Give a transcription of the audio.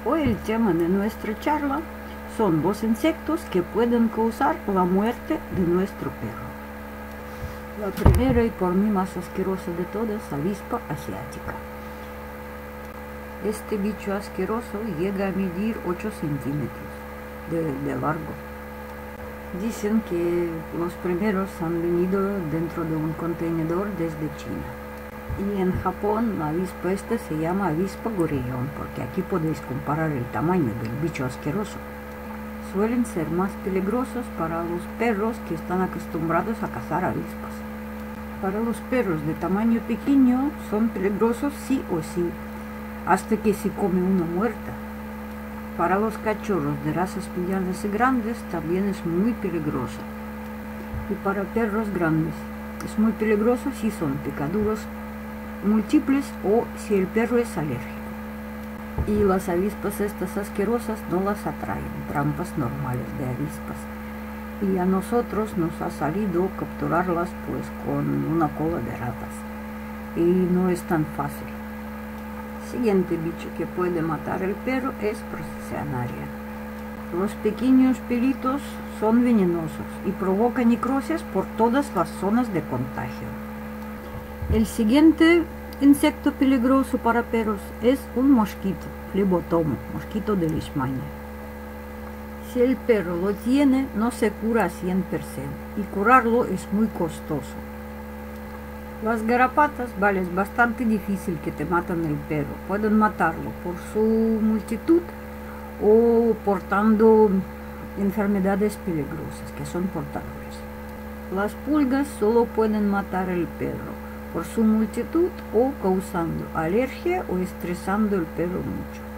Hoy el tema de nuestra charla son los insectos que pueden causar la muerte de nuestro perro. La primera y por mí más asquerosa de todas, avispa asiática. Este bicho asqueroso llega a medir 8 centímetros de largo. Dicen que los primeros han venido dentro de un contenedor desde China. Y en Japón la avispa esta se llama avispa gorillón, porque aquí podéis comparar el tamaño del bicho asqueroso. Suelen ser más peligrosos para los perros que están acostumbrados a cazar avispas. Para los perros de tamaño pequeño son peligrosos sí o sí, hasta que se come una muerta. Para los cachorros de razas medianas y grandes también es muy peligroso. Y para perros grandes es muy peligroso si son picaduras múltiples o si el perro es alérgico. Y las avispas estas asquerosas no las atraen trampas normales de avispas. Y a nosotros nos ha salido capturarlas pues con una cola de ratas. Y no es tan fácil. Siguiente bicho que puede matar el perro es Processionaria. Los pequeños pelitos son venenosos y provocan necrosis por todas las zonas de contagio. El siguiente insecto peligroso para perros es un mosquito, flebotomo, mosquito de leishmania. Si el perro lo tiene, no se cura a 100% y curarlo es muy costoso. Las garrapatas, vale, es bastante difícil que te matan el perro. Pueden matarlo por su multitud o portando enfermedades peligrosas que son portadores. Las pulgas solo pueden matar el perro por su multitud o causando alergia o estresando el perro mucho.